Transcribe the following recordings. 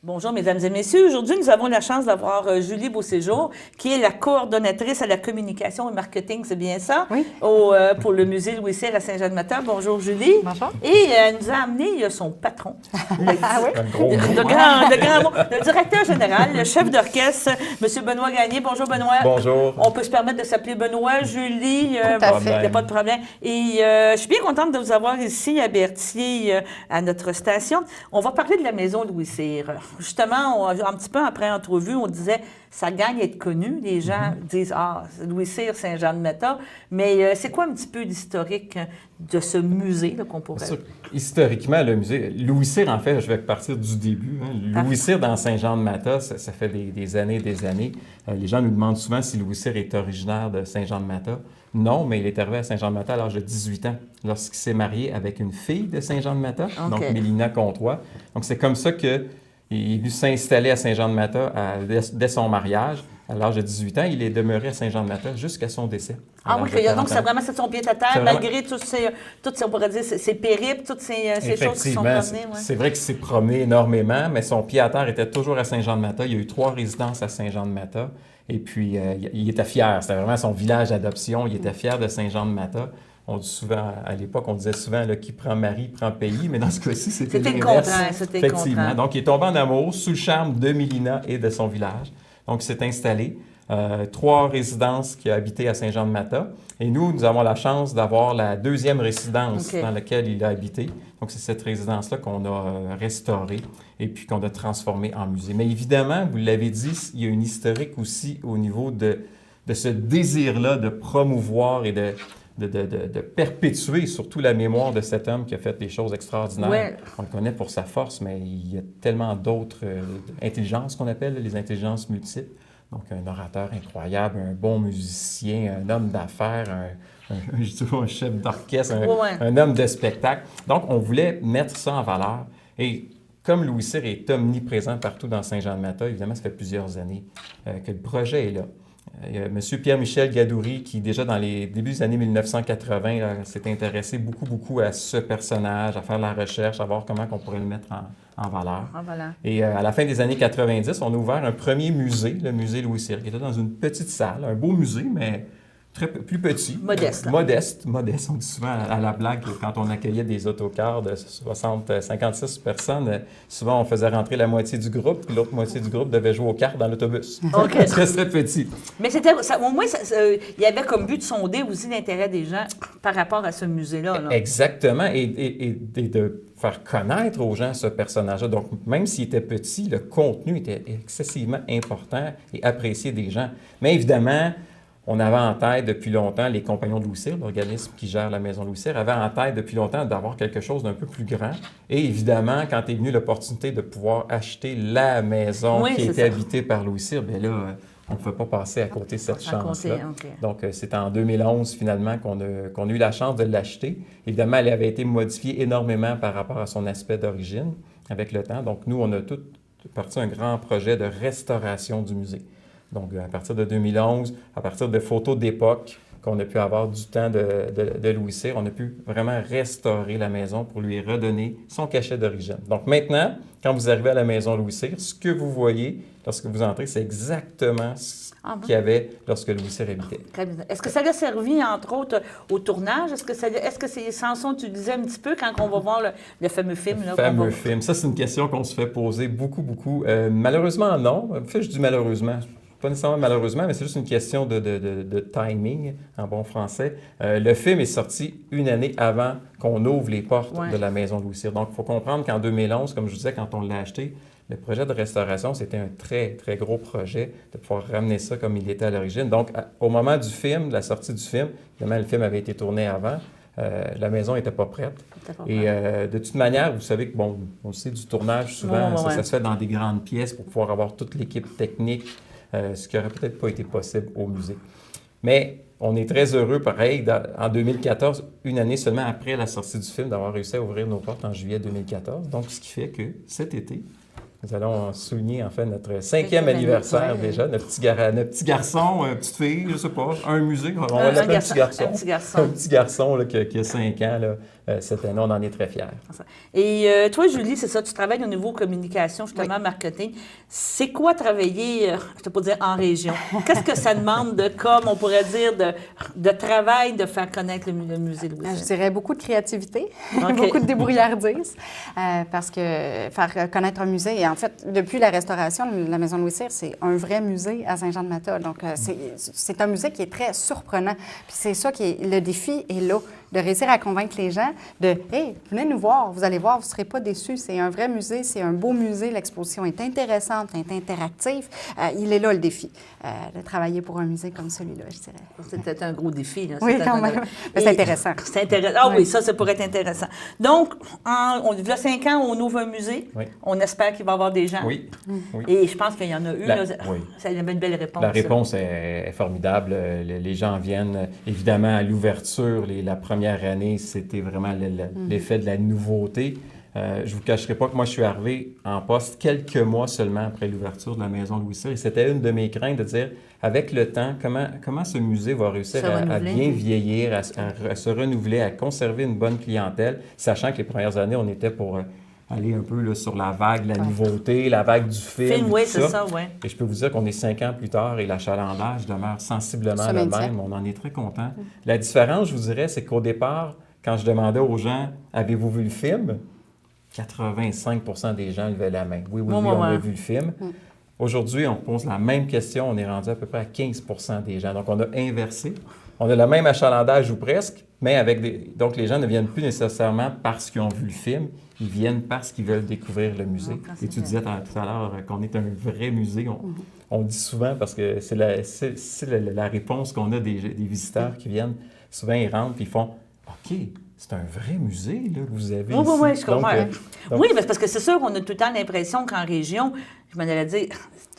Bonjour, mesdames et messieurs. Aujourd'hui, nous avons la chance d'avoir Julie Beauséjour, qui est la coordonnatrice à la communication et marketing, c'est bien ça? Oui. Pour le musée Louis Cyr à Saint-Jean-de-Matin. Bonjour, Julie. Bonjour. Et elle nous a amené son patron, Ah oui? le directeur général, le chef d'orchestre, M. Benoît Gagné. Bonjour, Benoît. Bonjour. On peut se permettre de s'appeler Benoît, Julie. Tout à fait. Il n'y a pas de problème. Et je suis bien contente de vous avoir ici à Berthier, à notre station. On va parler de la maison Louis Cyr. Justement, un petit peu après l'entrevue, on disait ça gagne à être connu. Les gens disent ah, Louis Cyr, Saint-Jean-de-Matin. Mais c'est quoi un petit peu l'historique de ce musée qu'on pourrait. Historiquement, le musée. Louis Cyr, en fait, je vais partir du début. Louis Cyr dans Saint-Jean-de-Matin, ça fait des années et des années. Les gens nous demandent souvent si Louis Cyr est originaire de Saint-Jean-de-Matin. Non, mais il est arrivé à Saint-Jean-de-Matin à l'âge de 18 ans, lorsqu'il s'est marié avec une fille de Saint-Jean-de-Matin, donc Mélina Comtois. Donc, c'est comme ça qu'il est venu s'installer à Saint-Jean-de-Matin dès son mariage. À l'âge de 18 ans, il est demeuré à Saint-Jean-de-Matin jusqu'à son décès. Ah oui, donc c'est vraiment son pied à terre, malgré toutes ces, on pourrait dire, ces périples, toutes ces choses qui sont promenées. Ouais. C'est vrai qu'il s'est promené énormément, mais son pied à terre était toujours à Saint-Jean-de-Matin. Il y a eu 3 résidences à Saint-Jean-de-Matin. Et puis, il était fier. C'était vraiment son village d'adoption. Il était fier de Saint-Jean-de-Matin. On dit souvent, à l'époque, on disait souvent là, qui prend mari prend pays, mais dans ce cas-ci, c'était l'inverse. Effectivement. Donc, il est tombé en amour sous le charme de Mélina et de son village. Donc, il s'est installé. 3 résidences qui a habité à Saint-Jean-de-Matin. Et nous avons la chance d'avoir la 2e résidence dans laquelle il a habité. Donc, c'est cette résidence-là qu'on a restaurée et puis qu'on a transformée en musée. Mais évidemment, vous l'avez dit, il y a une historique aussi au niveau de ce désir-là de promouvoir et de perpétuer surtout la mémoire de cet homme qui a fait des choses extraordinaires. Ouais. On le connaît pour sa force, mais il y a tellement d'autres intelligences qu'on appelle, les intelligences multiples. Donc, un orateur incroyable, un bon musicien, un homme d'affaires, un chef d'orchestre, un homme de spectacle. Donc, on voulait mettre ça en valeur. Et comme Louis Cyr est omniprésent partout dans Saint-Jean-de-Matin, évidemment, ça fait plusieurs années que le projet est là. Il y a M. Pierre-Michel Gadoury qui, déjà dans les débuts des années 1980, s'est intéressé beaucoup à ce personnage, à faire de la recherche, à voir comment on pourrait le mettre en valeur. Ah, voilà. Et à la fin des années 90, on a ouvert un premier musée, le musée Louis Cyr, qui était dans une petite salle, un beau musée, mais plus petit. Modeste. Modeste. On dit souvent à la blague, quand on accueillait des autocars de 56 personnes, souvent on faisait rentrer la moitié du groupe, puis l'autre moitié du groupe devait jouer aux cartes dans l'autobus. Okay. Très petit. Mais au moins, il y avait comme but de sonder aussi l'intérêt des gens par rapport à ce musée-là. Là. Exactement. Et de faire connaître aux gens ce personnage-là. Donc, même s'il était petit, le contenu était excessivement important et apprécié des gens. Mais évidemment, on avait en tête depuis longtemps, les Compagnons de Louis Cyr, l'organisme qui gère la maison Louis Cyr, avait en tête depuis longtemps d'avoir quelque chose d'un peu plus grand. Et évidemment, quand est venue l'opportunité de pouvoir acheter la maison qui était habitée par Louis Cyr, bien là, on ne pouvait pas passer à côté de cette chance-là. Donc, c'est en 2011, finalement, qu'on a eu la chance de l'acheter. Évidemment, elle avait été modifiée énormément par rapport à son aspect d'origine avec le temps. Donc, nous, on a tout parti un grand projet de restauration du musée. Donc, à partir de 2011, à partir de photos d'époque qu'on a pu avoir du temps de Louis Cyr, on a pu vraiment restaurer la maison pour lui redonner son cachet d'origine. Donc maintenant, quand vous arrivez à la maison Louis Cyr, ce que vous voyez lorsque vous entrez, c'est exactement ce qu'il y avait lorsque Louis Cyr habitait. Est-ce que ça lui a servi, entre autres, au tournage? Est-ce que ces chansons utilisées un petit peu quand on va voir le fameux film? Le fameux film. Ça, c'est une question qu'on se fait poser beaucoup. Malheureusement, non. En fait, je dis malheureusement. Pas nécessairement malheureusement, mais c'est juste une question de timing, en bon français. Le film est sorti une année avant qu'on ouvre les portes de la maison Louis Cyr. Donc, il faut comprendre qu'en 2011, comme je disais, quand on l'a acheté, le projet de restauration, c'était un très gros projet de pouvoir ramener ça comme il était à l'origine. Donc, au moment du film, de la sortie du film, évidemment, le film avait été tourné avant. La maison n'était pas prête. Et de toute manière, vous savez que, bon, on sait du tournage, souvent, ça se fait dans des grandes pièces pour pouvoir avoir toute l'équipe technique, ce qui n'aurait peut-être pas été possible au musée. Mais on est très heureux, pareil, en 2014, une année seulement après la sortie du film, d'avoir réussi à ouvrir nos portes en juillet 2014. Donc, ce qui fait que cet été, nous allons souligner en fait notre 5e anniversaire déjà, notre petit garçon, petite fille, je ne sais pas, un musée, on va l'appeler un petit garçon. Un petit garçon là, qui a 5 ans. Là. cette année. On en est très fiers. Et toi, Julie, c'est ça, tu travailles au niveau communication, justement, marketing. C'est quoi travailler, je ne peux pas dire en région? Qu'est-ce que ça demande de, comme on pourrait dire, de travail de faire connaître le musée Louis Cyr? Je dirais beaucoup de créativité, Okay. beaucoup de débrouillardise, parce que faire connaître un musée, et en fait, depuis la restauration, la Maison Louis Cyr, c'est un vrai musée à Saint-Jean-de-Matha. Donc, c'est un musée qui est très surprenant. Puis c'est ça qui est le défi est là, de réussir à convaincre les gens de « Hey, venez nous voir, vous allez voir, vous ne serez pas déçus. C'est un vrai musée, c'est un beau musée, l'exposition est intéressante, est interactive. » Il est là le défi, de travailler pour un musée comme celui-là, je dirais. C'était un gros défi. Là. Oui, quand même. Mais c'est intéressant. C'est intéressant. Ah oui, ça pourrait être intéressant. Donc, il y a 5 ans, on ouvre un musée. Oui. On espère qu'il va y avoir des gens. Oui. Oui. Et je pense qu'il y en a eu. Oui. Ça avait une belle réponse. La réponse est formidable. Les gens viennent, évidemment, à l'ouverture. La première année, c'était vraiment l'effet de la nouveauté. Je ne vous cacherai pas que moi, je suis arrivé en poste quelques mois seulement après l'ouverture de la Maison Louis Cyr. Et c'était une de mes craintes de dire, avec le temps, comment ce musée va réussir à bien vieillir, à se renouveler, à conserver une bonne clientèle, sachant que les premières années, on était pour aller un peu là, sur la vague de la nouveauté, la vague du film. Oui, c'est ça, oui. Et je peux vous dire qu'on est 5 ans plus tard et l'achalandage demeure sensiblement le même. On en est très content. La différence, je vous dirais, c'est qu'au départ, quand je demandais aux gens « Avez-vous vu le film? » 85% des gens levaient la main. Oui, on a vu le film. Aujourd'hui, on pose la même question. On est rendu à peu près à 15% des gens. Donc, on a inversé. On a le même achalandage ou presque, mais avec des... Donc, les gens ne viennent plus nécessairement parce qu'ils ont vu le film. Ils viennent parce qu'ils veulent découvrir le musée. Et tu disais tout à l'heure qu'on est un vrai musée. On le dit souvent parce que c'est la réponse qu'on a des visiteurs qui viennent. Souvent, ils rentrent et ils font « OK, c'est un vrai musée là, que vous avez ici. » Oui, je comprends. Oui, parce que c'est sûr qu'on a tout le temps l'impression qu'en région, je m'en allais dire,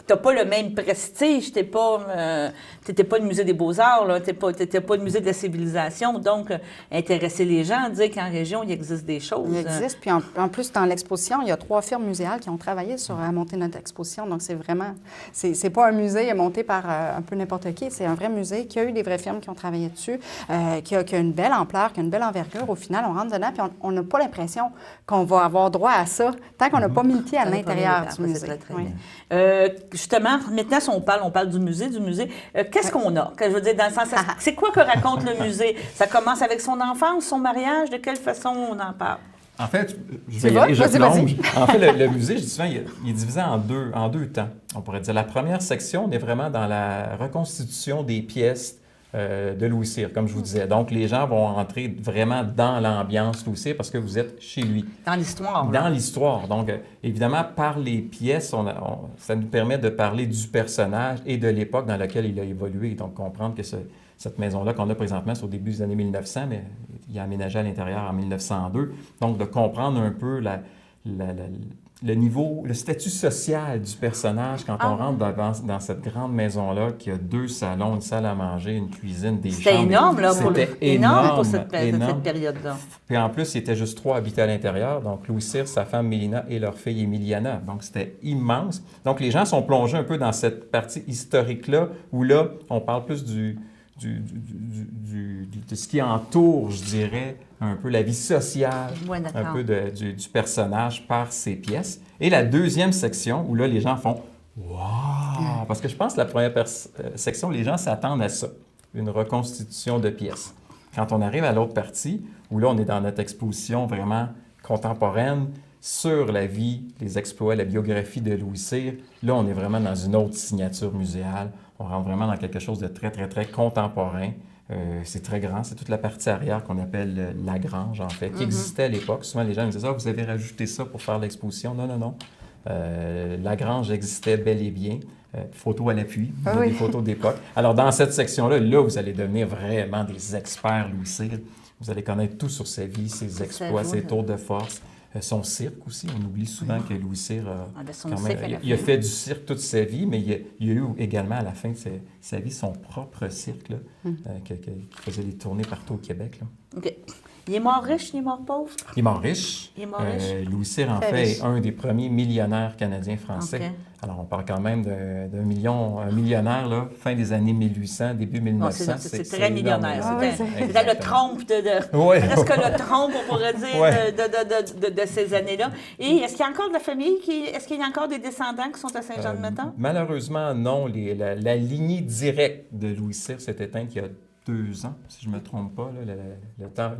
tu n'as pas le même prestige, tu n'étais pas le musée des beaux-arts, tu n'étais pas le musée de la civilisation, donc intéresser les gens, dire qu'en région, il existe des choses. Il existe, puis en plus, dans l'exposition, il y a 3 firmes muséales qui ont travaillé à monter notre exposition, donc c'est vraiment, c'est pas un musée monté par un peu n'importe qui, c'est un vrai musée qui a eu des vraies firmes qui ont travaillé dessus, qui a une belle ampleur, qui a une belle envergure. Au final, on rentre dedans, puis on n'a pas l'impression qu'on va avoir droit à ça tant qu'on n'a pas mis le pied à l'intérieur du musée. Justement, maintenant, si on parle du musée, qu'est-ce qu'on a? Je veux dire, dans le sens, c'est quoi que raconte le musée? Ça commence avec son enfance, son mariage? De quelle façon on en parle? En fait, je plonge. En fait, le musée, je dis souvent, il est divisé en deux temps. On pourrait dire la première section, on est vraiment dans la reconstitution des pièces de Louis Cyr, comme je vous disais. Donc, les gens vont entrer vraiment dans l'ambiance Louis Cyr parce que vous êtes chez lui. Dans l'histoire. Dans l'histoire. Donc, évidemment, par les pièces, ça nous permet de parler du personnage et de l'époque dans laquelle il a évolué. Donc, comprendre que cette maison-là qu'on a présentement, c'est au début des années 1900, mais il a aménagé à l'intérieur en 1902. Donc, de comprendre un peu le niveau, le statut social du personnage quand on rentre dans cette grande maison-là qui a 2 salons, une salle à manger, une cuisine, des chambres. C'était énorme, là, énorme pour cette énorme. période-là. Puis en plus, il était juste 3 habités à l'intérieur, donc Louis Cyr, sa femme Mélina et leur fille Emiliana. Donc c'était immense. Donc les gens sont plongés un peu dans cette partie historique-là, où là, on parle plus de ce qui entoure, je dirais, un peu la vie sociale, un peu du personnage par ses pièces. Et la deuxième section, où là, les gens font « Wow! » Parce que je pense que la première section, les gens s'attendent à ça, une reconstitution de pièces. Quand on arrive à l'autre partie, où là, on est dans notre exposition vraiment contemporaine sur la vie, les exploits, la biographie de Louis Cyr, là, on est vraiment dans une autre signature muséale. On rentre vraiment dans quelque chose de très, très, très contemporain. C'est très grand. C'est toute la partie arrière qu'on appelle la grange, en fait, qui existait à l'époque. Souvent, les gens me disent « Ah, vous avez rajouté ça pour faire l'exposition. » Non, non, non. La grange existait bel et bien. Photos à l'appui, des photos d'époque. Alors, dans cette section-là, vous allez devenir vraiment des experts Louis Cyr. Vous allez connaître tout sur sa vie, ses exploits, ses tours de force. Son cirque aussi. On oublie soudant que Louis Cyr il a fait du cirque toute sa vie, mais il a eu également à la fin de sa vie son propre cirque qui faisait des tournées partout au Québec. Là. OK. Il est mort riche, il est mort pauvre? Il est mort riche. Il est mort riche. Louis Cyr, en Très fait, riche. est un des premiers millionnaires canadiens-français. OK. Alors, on parle quand même d'un millionnaire, là, fin des années 1800, début Bon, 1900. c'est très millionnaire. Ah oui, C'est dans le trompe Ouais. presque le trompe, on pourrait dire, Ouais. de ces années-là. Et est-ce qu'il y a encore de la famille est-ce qu'il y a encore des descendants qui sont à Saint-Jean-de-Matin? Malheureusement, non. La lignée directe de Louis Cyr s'est éteinte il y a 2 ans, si je ne me trompe pas. Là.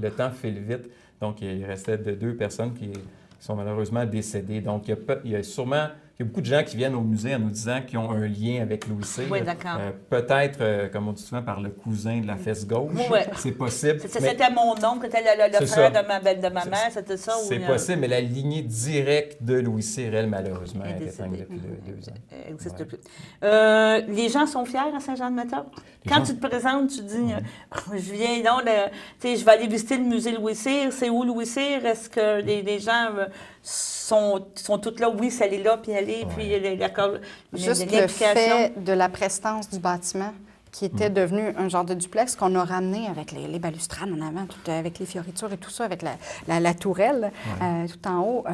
Le temps file vite. Donc, il restait 2 personnes qui sont malheureusement décédées. Donc, il y a beaucoup de gens qui viennent au musée en nous disant qu'ils ont un lien avec Louis Cyr. Oui, d'accord. Peut-être, comme on dit souvent, par le cousin de la fesse gauche. Ouais. C'est possible. C'était mon oncle, c'était le C'est frère ça. de ma mère, c'était ça? C'est possible, mais la lignée directe de Louis Cyr, elle, malheureusement, Elle est est éteinte décédée. depuis 2 ans. Elle n'existe Ouais. plus. Les gens sont fiers à Saint-Jean-de-Matin? Quand gens- tu te présentes, tu dis, je viens donc, je vais aller visiter le musée Louis Cyr. C'est où Louis Cyr? Est-ce que les gens sont tous là? Oui, ça est là, puis aller, puis Juste le l'implication. fait de la prestance du bâtiment qui était devenu un genre de duplex qu'on a ramené avec les balustrades en avant, avec les fioritures et tout ça, avec la tourelle tout en haut.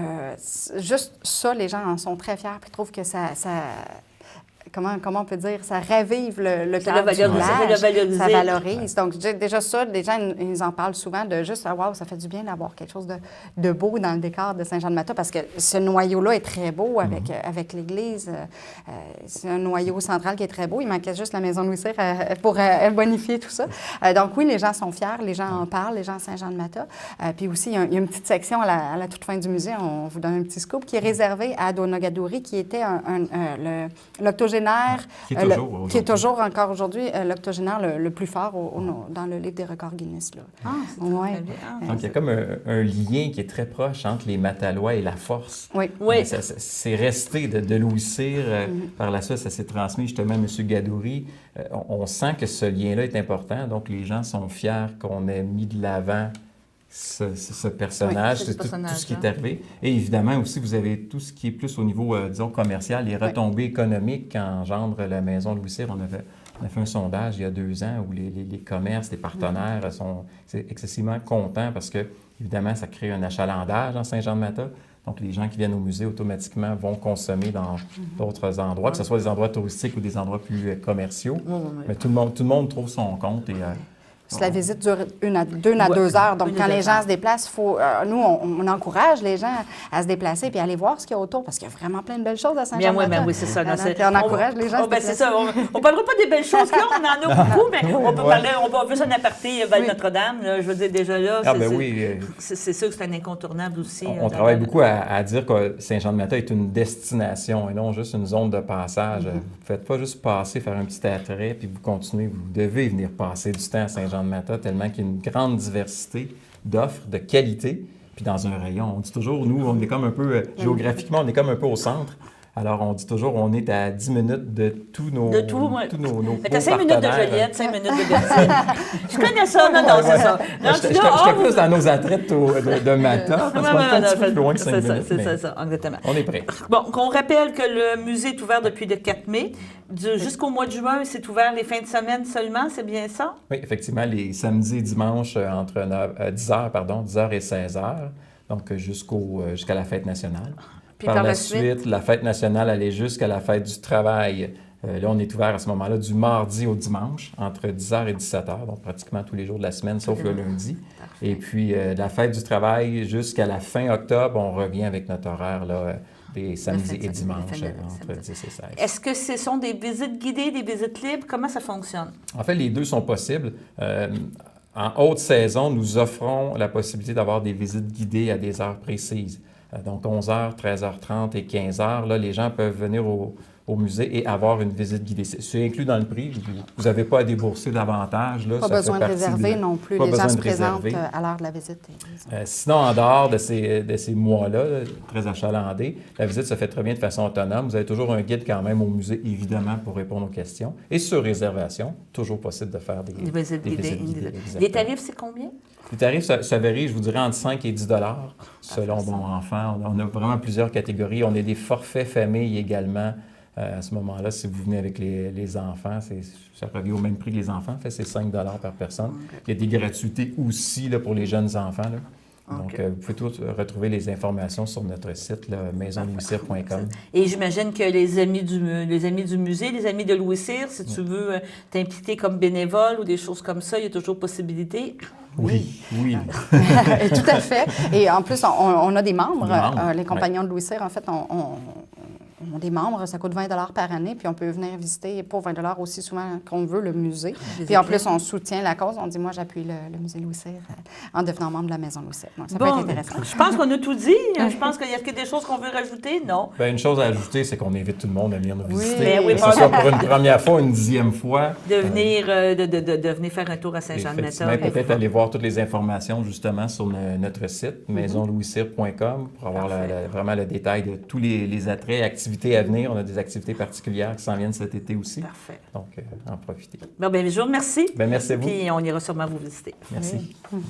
Juste ça, les gens en sont très fiers puis trouvent que ça comment on peut dire, ça ravive le Ça cœur du valorise, ça village, valorise. ça valorise. Donc, déjà ça, les gens, ils en parlent souvent de juste, ah, wow, ça fait du bien d'avoir quelque chose de beau dans le décor de Saint-Jean-de-Mata, parce que ce noyau-là est très beau avec l'église. C'est un noyau central qui est très beau. Il manquait juste la maison Louis Cyr pour bonifier tout ça. Donc, oui, les gens sont fiers, les gens en parlent, les gens à Saint-Jean-de-Mata. Puis aussi, il y a une petite section à la toute fin du musée, on vous donne un petit scoop, qui est réservée à Donagadori, qui était l'octogénaire, qui est toujours encore aujourd'hui l'octogénaire le plus fort dans le livre des records Guinness. Là. Ah, c'est Ouais. très bien. Ah. Donc, il y a comme un lien qui est très proche entre les Matalois et la Force. Oui. Oui. C'est resté de Louis Cyr. Par la suite, ça s'est transmis justement à M. Gadouri. On sent que ce lien-là est important. Donc, les gens sont fiers qu'on ait mis de l'avant ce personnage, Oui, c'est ce tout ce qui personnage-là. est arrivé. Et évidemment, aussi, vous avez tout ce qui est plus au niveau, disons, commercial, les retombées économiques qu'engendre la maison Louis Cyr. On a fait un sondage il y a 2 ans où les commerces, les partenaires sont excessivement contents parce que, évidemment, ça crée un achalandage dans Saint-Jean-de-Mata. Donc, les gens qui viennent au musée, automatiquement, vont consommer dans d'autres endroits, que ce soit des endroits touristiques ou des endroits plus commerciaux. Mais tout le monde trouve son compte et... Si la visite dure 1 à 2 heures, donc quand les gens se déplacent, nous, on encourage les gens à se déplacer puis à aller voir ce qu'il y a autour, parce qu'il y a vraiment plein de belles choses à Saint-Jean-de-Mata. Oui, c'est ça. Non, On encourage les gens à se c'est déplacer. ça. On ne parlera pas des belles choses là, on en a beaucoup, mais on peut parler, on peut faire un aparté Val-Notre-Dame. Je veux dire, déjà là, c'est sûr que c'est un incontournable aussi. On travaille beaucoup à dire que Saint-Jean-de-Mata est une destination et non juste une zone de passage. Vous ne faites pas juste passer, faire un petit attrait, puis vous continuez. Vous devez venir passer du temps à Saint-Jean-de-Mata, tellement qu'il y a une grande diversité d'offres, de qualité. Puis dans un rayon, on dit toujours, nous, on est comme un peu, géographiquement, on est comme un peu au centre. Alors, on dit toujours, on est à 10 minutes de tous nos De tout, moi. beaux T'as 5 minutes de partenaires. Joliette, 5 minutes de Bertine. Je connais ça, non, c'est ça. J'étais plus dans nos attraits de Mata, parce qu'on est un petit peu plus loin que 5 minutes. C'est ça, exactement. On est prêt. Bon, qu'on rappelle que le musée est ouvert depuis le 4 mai. Jusqu'au mois de juin, c'est ouvert les fins de semaine seulement, c'est bien ça? Oui, effectivement, les samedis et dimanches entre 10h et 16h, donc jusqu'à la fête nationale. Puis Par la suite, la fête nationale allait jusqu'à la fête du travail. Là, on est ouvert à ce moment-là du mardi au dimanche, entre 10h et 17h, donc pratiquement tous les jours de la semaine, sauf le lundi. Et puis, la fête du travail jusqu'à la fin octobre, on revient avec notre horaire là, des samedis et dimanches, entre 10 et 16. Est-ce que ce sont des visites guidées, des visites libres? Comment ça fonctionne? En fait, les deux sont possibles. En haute saison, nous offrons la possibilité d'avoir des visites guidées à des heures précises. Donc, 11h, 13h30 et 15h, là, les gens peuvent venir au musée et avoir une visite guidée. C'est inclus dans le prix. Vous n'avez pas à débourser davantage. Là, Pas besoin de réserver non plus. Les gens se présentent à l'heure de la visite. Sinon, en dehors de ces mois-là, très achalandés, la visite se fait très bien de façon autonome. Vous avez toujours un guide quand même au musée, évidemment, pour répondre aux questions. Et sur réservation, toujours possible de faire des visites guidées. Les tarifs, c'est combien? Les tarifs, ça varie, je vous dirais, entre 5 et 10 selon bon enfant. On a vraiment plusieurs catégories. On a des forfaits familles également. À ce moment-là, si vous venez avec les enfants, ça revient au même prix que les enfants, fait c'est 5 par personne. Il y a des gratuités aussi là, pour les jeunes enfants. Là. Donc, vous pouvez tous retrouver les informations sur notre site, maisonlouiscyr.com. Et j'imagine que les amis du musée, les amis de Louis Cyr, si tu veux t'impliquer comme bénévole ou des choses comme ça, il y a toujours possibilité. Oui. Tout à fait. Et en plus, on a des membres. Les compagnons de Louis Cyr, en fait, ont des membres. Ça coûte 20 par année, puis on peut venir visiter pour 20 aussi souvent qu'on veut le musée. Puis en plus, on soutient la cause. On dit, moi, j'appuie le musée Louis Cyr en devenant membre de la Maison Louis Cyr. Donc, ça peut être intéressant. Je pense qu'on a tout dit. Je pense qu'il y a des choses qu'on veut rajouter. Non. Bien, une chose à ajouter, c'est qu'on invite tout le monde à venir nous visiter. Ben oui, que ce soit pour une première fois, une 10e fois. De venir faire un tour à Saint-Jean-de-Méthode. Peut-être aller voir toutes les informations, justement, sur notre site, maisonlouiscyr.com, pour avoir vraiment le détail de tous les attraits, activités à venir. On a des activités particulières qui s'en viennent cet été aussi. Parfait. Donc, en profiter. Bon, bien, je vous remercie. Bien, merci à vous. Puis on ira sûrement vous visiter. Merci. Oui.